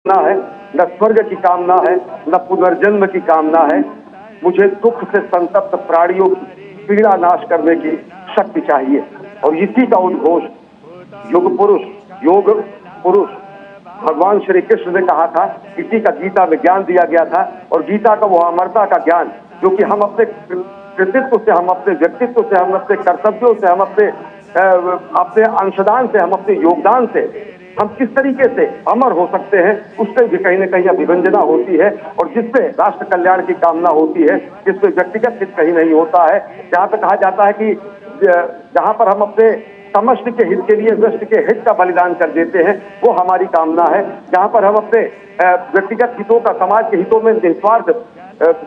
ना है, न स्वर्ग की कामना है, न पुनर्जन्म की कामना है। मुझे दुख से संतप्त प्राणियों की पीड़ा नाश करने की शक्ति चाहिए। और इसी का उद्घोष योग पुरुष भगवान श्री कृष्ण ने कहा था। इसी का गीता में ज्ञान दिया गया था। और गीता का वो अमरता का ज्ञान जो कि हम अपने कृतित्व से, हम अपने व्यक्तित्व से, हम अपने कर्तव्यों से, हम अपने अंशदान से, हम अपने योगदान से हम किस तरीके से अमर हो सकते हैं, उससे भी कहीं न कहीं अभिव्यंजना होती है। और जिससे राष्ट्र कल्याण की कामना होती है, जिसमें व्यक्तिगत हित कहीं नहीं होता है। जहां पर कहा जाता है कि जहां पर हम अपने समष्टि के हित के लिए व्यष्टि के हित का बलिदान कर देते हैं, वो हमारी कामना है। जहां पर हम अपने व्यक्तिगत हितों का समाज के हितों में निस्वार्थ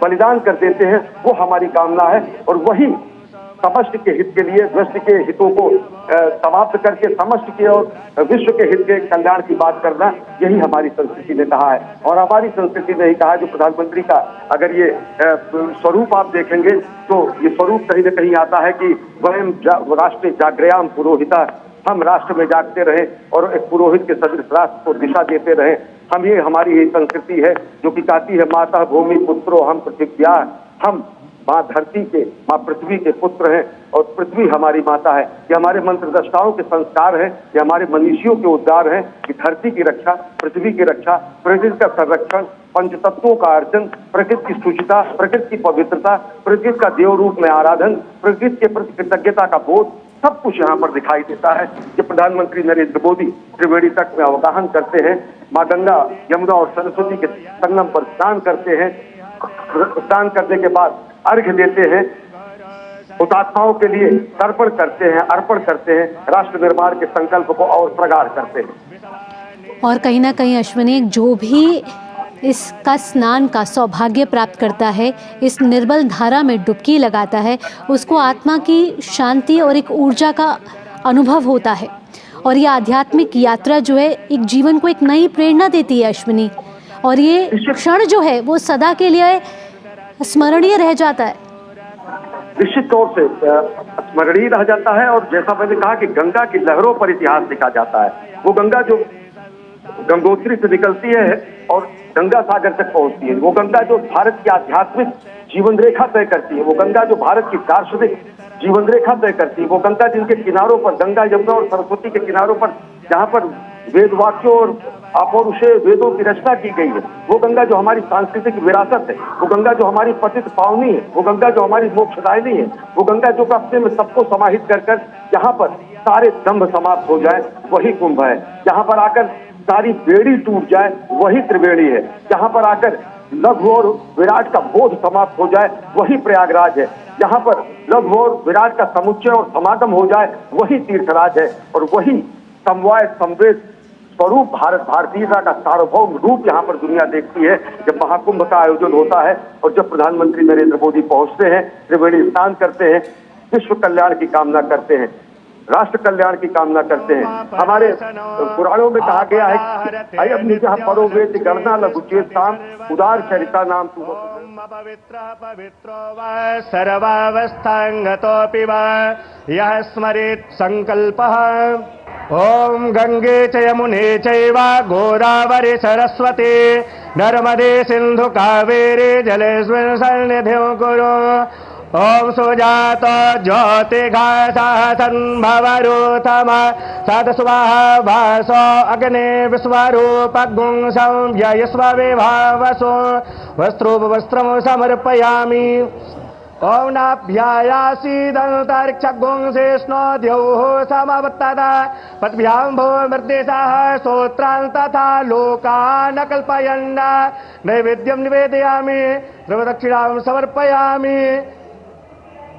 बलिदान कर देते हैं, वो हमारी कामना है। और वही समष्टि के हित के लिए व्यष्टि के हितों को समाप्त करके समष्टि के और विश्व के हित के कल्याण की बात करना, यही हमारी संस्कृति ने कहा है। और हमारी संस्कृति ने ही कहा, जो प्रधानमंत्री का अगर ये स्वरूप आप देखेंगे तो ये स्वरूप कहीं न कहीं आता है कि वयम राष्ट्र जागृयाम पुरोहिता, हम राष्ट्र में जागते रहे और एक पुरोहित के सदृश राष्ट्र को दिशा देते रहे। हम ये हमारी ये संस्कृति है जो कि कहती है माता भूमि पुत्रो हम पृथिव्या, हम माँ धरती के, माँ पृथ्वी के पुत्र हैं और पृथ्वी हमारी माता है। ये हमारे मंत्रदृष्टाओं के संस्कार हैं, ये हमारे मनीषियों के उद्गार हैं कि धरती की रक्षा, पृथ्वी की रक्षा, प्रकृति का संरक्षण, पंचतत्वों का अर्जन, प्रकृति की शुचिता, प्रकृति की पवित्रता, प्रकृति का देव रूप में आराधन, प्रकृति के प्रति कृतज्ञता का बोध, सब कुछ यहाँ पर दिखाई देता है। कि प्रधानमंत्री नरेंद्र मोदी त्रिवेणी तट में अवगाहन करते हैं, माँ गंगा, यमुना और सरस्वती के संगम पर स्नान करते हैं। स्नान करने के बाद अर्घ्य देते हैं, हुतात्माओं के लिए तर्पण करते हैं, अर्पण करते हैं, राष्ट्र निर्माण के संकल्प को और प्रगाढ़ करते हैं। और कहीं ना कहीं अश्विनी, जो भी इसका स्नान का सौभाग्य प्राप्त करता है, इस निर्मल धारा में डुबकी लगाता है, उसको आत्मा की शांति और एक ऊर्जा का अनुभव होता है। और ये आध्यात्मिक यात्रा जो है एक जीवन को एक नई प्रेरणा देती है अश्विनी। और ये क्षण जो है वो सदा के लिए स्मरणीय रह जाता है। निश्चित तौर से स्मरणीय रह जाता है। और जैसा मैंने कहा कि गंगा की लहरों पर इतिहास लिखा जाता है। वो गंगा जो गंगोत्री से निकलती है और गंगा सागर तक पहुंचती है, वो गंगा जो भारत की आध्यात्मिक जीवन रेखा तय करती है, वो गंगा जो भारत की दार्शनिक जीवन रेखा तय करती है, वो गंगा जिनके किनारों पर, गंगा यमुना और सरस्वती के किनारों पर जहां पर वेद वाक्यों और अपौरुषेय वेदों की रचना की गई है, वो गंगा जो हमारी सांस्कृतिक विरासत है, वो गंगा जो हमारी पतित पावनी है, वो गंगा जो हमारी मोक्षदायिनी है, वो गंगा जो अपने में सबको समाहित कर जहां पर सारे दंभ समाप्त हो जाए, वही कुंभ है। जहां पर आकर सारी बेड़ी टूट जाए, वही त्रिवेणी है। जहां पर आकर लघु और विराट का बोध समाप्त हो जाए, वही प्रयागराज है। जहां पर लघु और विराट का समुच्चय और समागम हो जाए, वही तीर्थराज है। और वही समवाय संवेद स्वरूप भारतीयता का सार्वभौम रूप यहाँ पर दुनिया देखती है जब महाकुंभ का आयोजन होता है और जब प्रधानमंत्री नरेंद्र मोदी पहुंचते हैं, त्रिवेणी स्नान करते हैं, विश्व कल्याण की कामना करते हैं, राष्ट्र कल्याण की कामना करते हैं। हमारे पुराणों में कहा गया है अयम निजः परो वेति गणना लघुचेताम उदार चरिता नाम तु पवित्रो वा सर्वावस्थांगतोऽपि वा यः स्मरेत् संकल्पः। ओम गंगे च यमुने चैव गोदावरी सरस्वती नर्मदे सिंधु कावेरी जलेस्मिन् सन्निधिं कुरु। ओम सुजात ज्योतिघासन भवरूथम सदस्वाहा भासो अग्ने विश्वरूपगुं संव्ययस्व विभावसो वस्त्रोपवस्त्रं समर्पयामि। ओम नाभ्यायासीदन्तरिक्षगुं शेष्णो द्यौः समवत्तदा पद्भ्यां भूमृद्देशः स्तोत्रान् तथा लोकान् कल्पयन् नैवेद्यं निवेदयामि ध्रुवदक्षिणां समर्पयामि।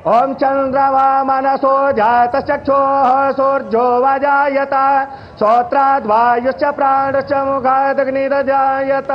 ओम चंद्रमा मनसो जातश्चक्षुः सूर्यो वजायत श्रोत्राद्वायुश्च प्राणश्च मुखादग्निरजायत।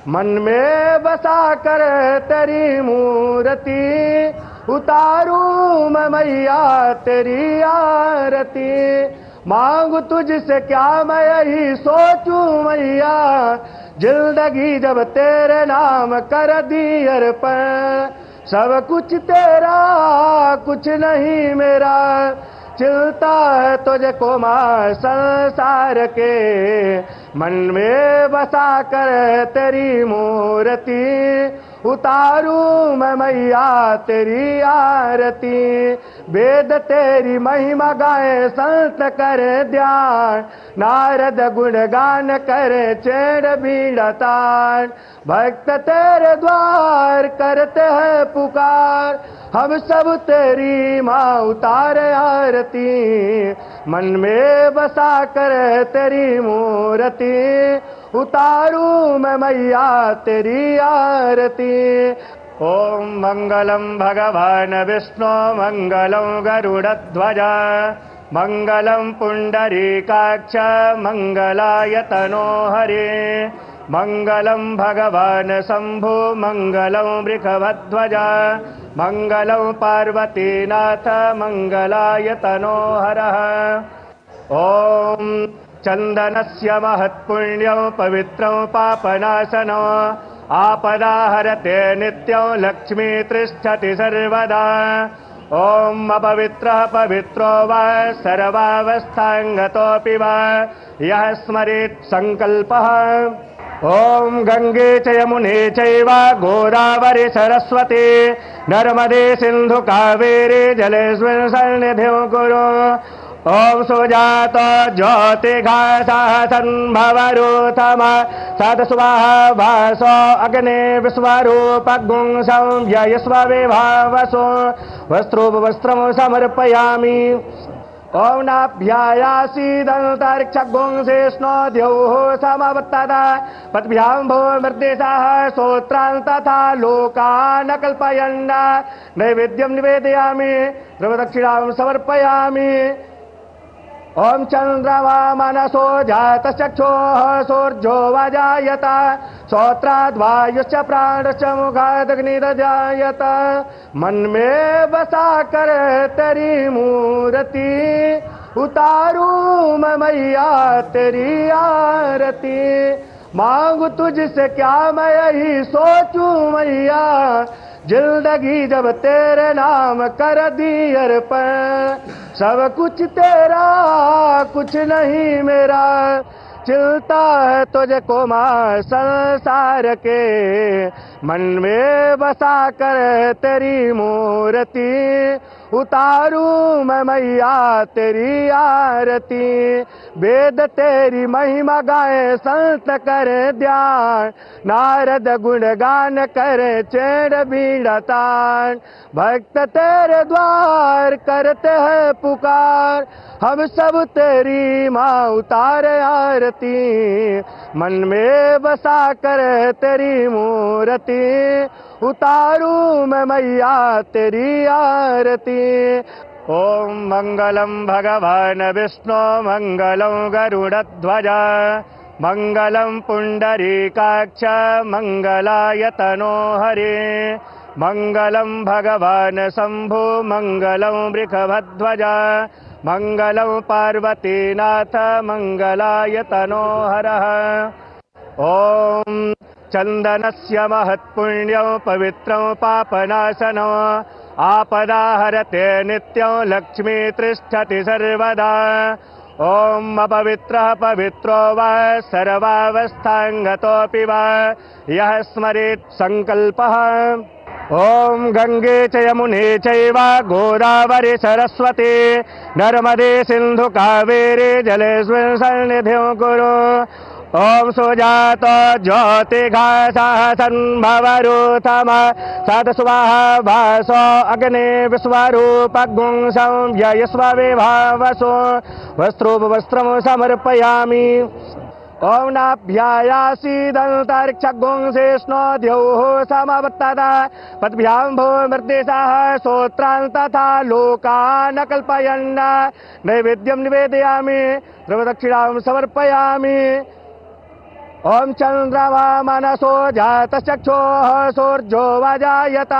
मन में बसा कर तेरी मूर्ति उतारूं मैं मैया तेरी आरती। मांगू तुझसे क्या मैं यही सोचूं मैया, जिंदगी जब तेरे नाम कर दी अर्पण। सब कुछ तेरा कुछ नहीं मेरा, चिलता है तुझको माँ संसार के मन में बसा कर तेरी मूर्ति उतारूं मैं मैया तेरी आरती। वेद तेरी महिमा गाए संत करे ध्यान, नारद गुणगान करे चेड़ बीड़ा तान। भक्त तेरे द्वार करते हैं पुकार, हम सब तेरी माँ उतारे आरती। मन में बसा कर तेरी मूर्ति उतारूं मैं मैया तेरी आरती। ओम मंगलम भगवान विष्णु मंगलम गरुड़ध्वज मंगलम पुंडरीकाक्ष मंगलाय तनो हरे। मंगलम भगवान शंभु मंगलम वृषभध्वज मंगलम पार्वतीनाथ मंगलाय तनो हरः। ओम चंदनस्य महत्पुण्यं पवित्रं पापनाशनं आपदाहरते नित्यं लक्ष्मी तिष्ठति सर्वदा। ओम अपवित्रः पवित्रो वा सर्वावस्थांगतोऽपि वा यः स्मरेत् संकल्पः। ओम गंगे च यमुने चैव गोदावरी सरस्वती नर्मदे सिंधु कावेरी जलेस्मिन् सन्निधिं कुरु। ओम सुजात ज्योतिघासः संभवरूथम सदस्वाहा भासो अग्ने विश्वरूपगुं संव्ययस्व विभावसो वस्त्रोपवस्त्रं समर्पयामि। ओम नाभ्यायासीदन्तरिक्षगुं शेष्णो द्यौः समवत्तदा पद्भ्यां भूमिर्देशः श्रोत्रान् तथा लोकान् कल्पयन् नैवेद्यं निवेदयामि द्रवदक्षिणां समर्पयामि। ओम चंद्रमा मनसो जातचक्षुः सूर्यो वजायत श्रोत्राद्वायुश्च प्राणश्च मुखादग्निर्जायत। मन में बसा कर तेरी मूर्ति उतारूं मैं मैया तेरी आरती। मांगू तुझसे क्या मैं यही सोचूं मैया, जिंदगी जब तेरे नाम कर दी अर्पण। सब कुछ तेरा कुछ नहीं मेरा, चिलता है तुझे को मां संसार के। मन में बसा कर तेरी मूर्ति उतारूं मैं मैया तेरी आरती। वेद तेरी महिमा गाए संत करे ध्यान, नारद गुणगान करे चेड़ बीड़ा तान। भक्त तेरे द्वार करते हैं पुकार, हम सब तेरी माँ उतारे आरती। मन में बसा कर तेरी मूर्ति उतारूं मैं मैया तेरी आरती। ओम मंगलम भगवान विष्णु मंगलम गरुड़ध्वज मंगलम पुंडरीकाक्ष मंगलाय तनो हरे। मंगलम भगवान शंभु मंगलम वृषभध्वज मंगलम पार्वतीनाथ मंगलाय तनो हरः। ओम चंदनस्य महत्पुण्यं पवित्रं पापनाशनं आपदाहरते नित्यं लक्ष्मी तिष्ठति सर्वदा। ओम अपवित्रः पवित्रो वा सर्वावस्थांगतोऽपि वा यः स्मरेत् संकल्पः। ओम गंगे च यमुने चैव गोदावरी सरस्वती नर्मदे सिंधु कावेरी जलेस्मिन् सन्निधिं कुरु। ओम सुजात ज्योतिघासः संभवरूथम सदस्वाहा भासो अग्ने विश्वरूपगुं संव्ययस्व विभावसो वस्त्रोपवस्त्रं समर्पयामि। ओम नाभ्यायासीदन्तरिक्षगुं शेष्णो द्यौः समवत्तदा पद्भ्यां भूमिर्देशः श्रोत्रान् तथा लोकान् कल्पयन् नैवेद्यं निवेदयामि द्रवदक्षिणां समर्पयामि। ओम चंद्रमा मनसो जातचक्षुः सूर्यो वजायत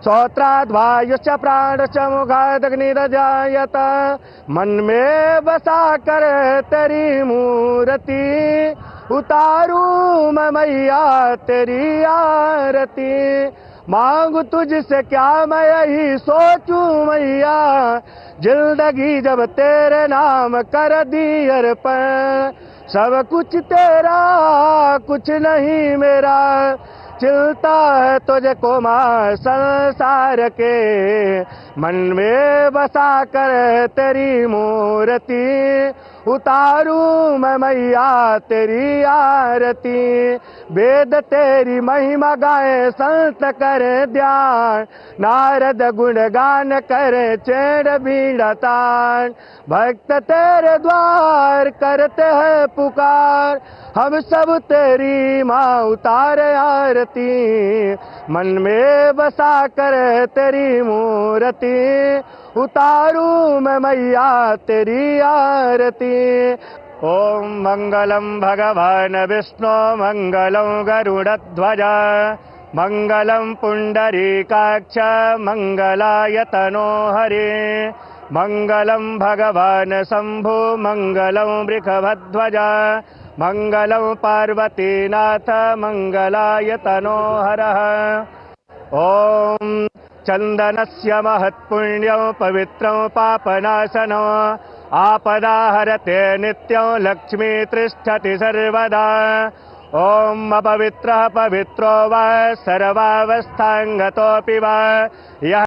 श्रोत्राद्वायुश्च प्राणश्च मुखादग्निर्जायत। मन में बसा कर तेरी मूर्ति उतारूं मैं मैया तेरी आरती। मांगू तुझसे क्या मैं यही सोचूं मैया, जिंदगी जब तेरे नाम कर दी अर्पण। सब कुछ तेरा कुछ नहीं मेरा, चिलता है तुझको माँ संसार के, मन में बसा कर तेरी मूर्ति, उतारू मैं मैया तेरी आरती। वेद तेरी महिमा गाए संत करे ध्यान, नारद गुणगान करे चेड़ बीड़ा तान, भक्त तेरे द्वार करते हैं पुकार, हम सब तेरी माँ उतारे आरती, मन में बसा कर तेरी मूर्ति, उतारू मैं मैया तेरी आरती। ओम मंगलम भगवान विष्णु मंगलम गरुड़ध्वज, मंगलम पुंडरीकाक्ष मंगलायतनो हरे, मंगलम भगवान शंभु मंगलम वृषभध्वज, मंगलम पार्वतीनाथ मंगलायतनो हरः। ओम चंदनस्य महत्पुण्यं पवित्रं पापनाशनं, आपदाहरते नित्यं लक्ष्मी तिष्ठति सर्वदा। ओम अपवित्रः पवित्रो वा सर्वावस्थांगतोऽपि वा यः